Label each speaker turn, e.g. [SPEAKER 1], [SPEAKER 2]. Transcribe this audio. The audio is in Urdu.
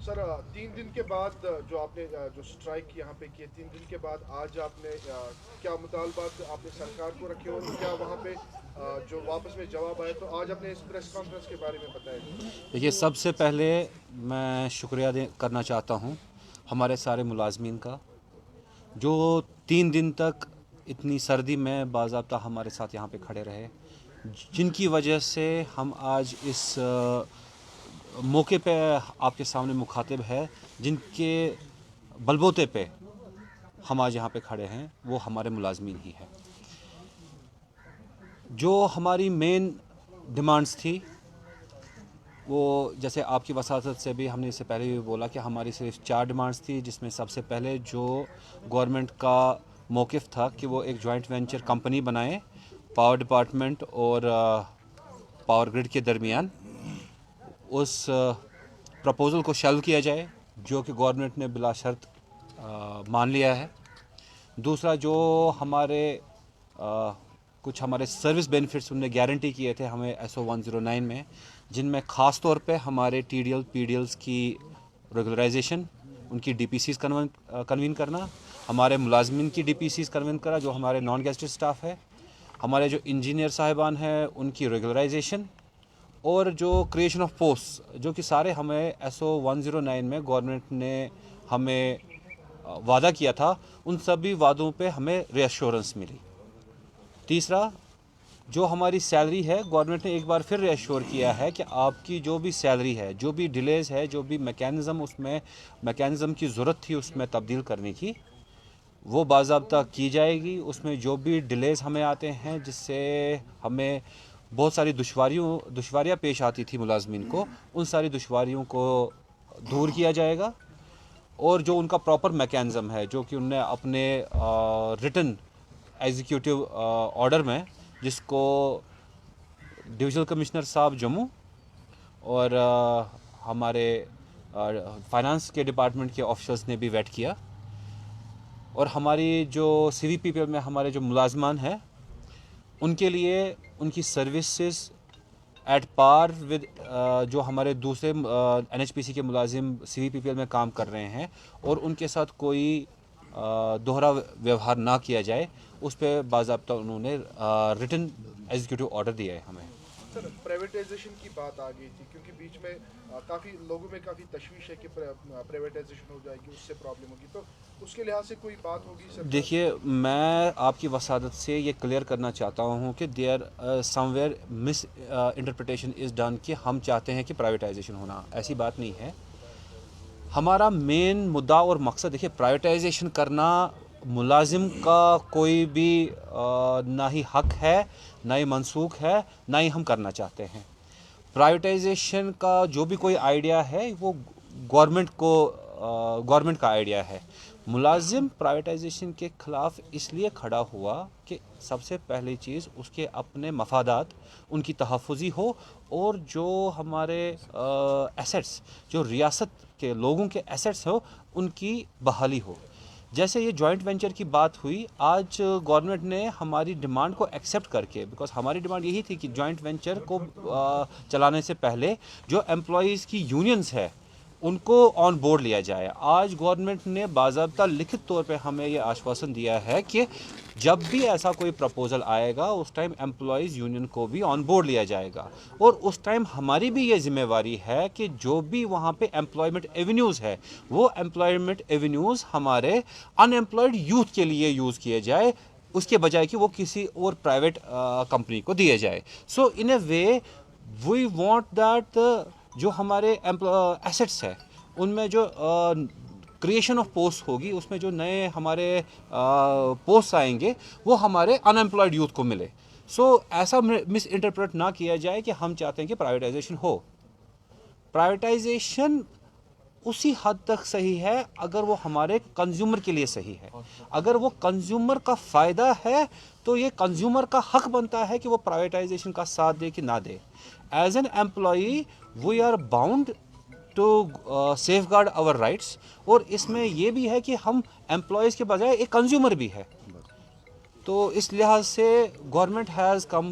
[SPEAKER 1] سر 3 دن کے بعد جو آپ نے جو اسٹرائک یہاں پہ کی 3 دن کے بعد آج آپ نے کیا مطالبات آپ نے سرکار کو رکھے اور کیا وہاں پہ جو واپس میں جواب آئے تو آج آپ نے اس پریس کانفرنس کے بارے میں بتایا؟
[SPEAKER 2] دیکھیے سب سے پہلے میں شکریہ کرنا چاہتا ہوں ہمارے سارے ملازمین کا جو 3 دن تک اتنی سردی میں باضابطہ ہمارے ساتھ یہاں پہ کھڑے رہے، جن کی وجہ سے ہم آج اس موقع پہ آپ کے سامنے مخاطب ہے، جن کے بلبوتے پہ ہم آج یہاں پہ کھڑے ہیں وہ ہمارے ملازمین ہی ہیں۔ جو ہماری مین ڈیمانڈز تھی وہ جیسے آپ کی وساطت سے بھی ہم نے اس سے پہلے بھی بولا کہ ہماری صرف 4 ڈیمانڈز تھی، جس میں سب سے پہلے جو گورنمنٹ کا موقف تھا کہ وہ ایک جوائنٹ وینچر کمپنی بنائے پاور ڈپارٹمنٹ اور پاور گرڈ کے درمیان، اس پرپوزل کو شیلو کیا جائے جو کہ گورنمنٹ نے بلا شرط مان لیا ہے۔ دوسرا جو ہمارے کچھ ہمارے سروس بینیفٹس انہوں نے گارنٹی کیے تھے ہمیں SO 109 میں، جن میں خاص طور پہ ہمارے TDL PDLs کی ریگولرائزیشن، ان کی DPCs کنوین کرنا، ہمارے ملازمین کی DPCs کنوین کرنا جو ہمارے نان گیسٹڈ اسٹاف ہے، ہمارے جو انجینئر صاحبان ہیں ان کی ریگولرائزیشن، اور جو کریشن آف پوسٹ جو کہ سارے ہمیں SO 109 میں گورنمنٹ نے ہمیں وعدہ کیا تھا، ان سبھی وعدوں پہ ہمیں ری ایشورنس ملی۔ تیسرا جو ہماری سیلری ہے، گورنمنٹ نے ایک بار پھر ری ایشور کیا ہے کہ آپ کی جو بھی سیلری ہے، جو بھی ڈیلیز ہے، جو بھی میکینزم کی ضرورت تھی اس میں تبدیل کرنے کی، وہ باضابطہ کی جائے گی۔ اس میں جو بھی ڈیلیز ہمیں آتے ہیں جس سے ہمیں بہت ساری دشواریاں پیش آتی تھی ملازمین کو، ان ساری دشواریوں کو دور کیا جائے گا، اور جو ان کا پراپر میکینزم ہے جو کہ انہوں نے اپنے ریٹن ایگزیکیوٹیو آرڈر میں، جس کو ڈویژنل کمشنر صاحب جموں اور ہمارے فائنانس کے ڈپارٹمنٹ کے آفیسرز نے بھی ویٹ کیا، اور ہماری جو CVPPL میں ہمارے جو ملازمان ہیں ان کے لیے ان کی سروسز ایٹ پار ود جو ہمارے دوسرے NHPC کے ملازم CVPPL میں کام کر رہے ہیں، اور ان کے ساتھ کوئی دوہرا ویوہار نہ کیا جائے، اس پہ باضابطہ انہوں نے ریٹن ایگزیکیوٹیو آرڈر دیا ہے ہمیں۔
[SPEAKER 1] سر پرائیویٹائزیشن کی بات آ گئی تھی کیونکہ بیچ میں کافی لوگوں میں کافی تشویش ہے کہ پرائیویٹائزیشن ہو جائے گی، اس سے پرابلم ہوگی، تو اس کے لحاظ سے کوئی بات ہوگی سر؟
[SPEAKER 2] دیکھیے میں آپ کی وسادت سے یہ کلیئر کرنا چاہتا ہوں کہ there somewhere misinterpretation is done کہ ہم چاہتے ہیں کہ پرائیویٹائزیشن ہونا، ایسی بات نہیں ہے۔ ہمارا مین مدعا اور مقصد دیکھیے پرائیویٹائزیشن کرنا ملازم کا کوئی بھی نہ ہی حق ہے، نہ ہی منسوخ ہے، نہ ہی ہم کرنا چاہتے ہیں۔ پرائیویٹائزیشن کا جو بھی کوئی آئیڈیا ہے وہ گورنمنٹ کا آئیڈیا ہے۔ ملازم پرائیویٹائزیشن کے خلاف اس لیے کھڑا ہوا کہ سب سے پہلی چیز اس کے اپنے مفادات ان کی تحفظی ہو، اور جو ہمارے ایسٹس جو ریاست کے لوگوں کے ایسٹس ہو ان کی بحالی ہو۔ جیسے یہ جوائنٹ وینچر کی بات ہوئی، آج گورنمنٹ نے ہماری ڈیمانڈ کو ایکسیپٹ کر کے، بیکاز ہماری ڈیمانڈ یہی تھی کہ جوائنٹ وینچر کو چلانے سے پہلے جو امپلائیز کی یونینز ہے ان کو آن بورڈ لیا جائے۔ آج گورنمنٹ نے باضابطہ لکھت طور پہ ہمیں یہ آشواسن دیا ہے کہ جب بھی ایسا کوئی پرپوزل آئے گا اس ٹائم امپلائیز یونین کو بھی آن بورڈ لیا جائے گا، اور اس ٹائم ہماری بھی یہ ذمہ واری ہے کہ جو بھی وہاں پہ امپلائمنٹ ایونیوز ہے وہ امپلائمنٹ ایونیوز ہمارے ان امپلائڈ یوتھ کے لیے یوز کیے جائے، اس کے بجائے کہ وہ کسی اور پرائیویٹ کمپنی کو دیے جائے۔ سو ان اے وے وی وانٹ دیٹ جو ہمارے ایسٹس ہے ان میں جو کریشن آف پوسٹ ہوگی، اس میں جو نئے ہمارے پوسٹ آئیں گے وہ ہمارے ان امپلائڈ یوتھ کو ملے۔ سو ایسا مس انٹرپریٹ نہ کیا جائے کہ ہم چاہتے ہیں کہ پرائیویٹائزیشن ہو۔ پرائیویٹائزیشن اسی حد تک صحیح ہے اگر وہ ہمارے کنزیومر کے لیے صحیح ہے۔ اگر وہ کنزیومر کا فائدہ ہے تو یہ کنزیومر کا حق بنتا ہے کہ وہ پرائیویٹائزیشن کا ساتھ دے کہ نہ دے۔ As an employee we are bound to safeguard our rights, اور اس میں یہ بھی ہے کہ ہم امپلائیز کے بجائے ایک کنزیومر بھی ہے۔ تو اس لحاظ سے گورنمنٹ ہیز کم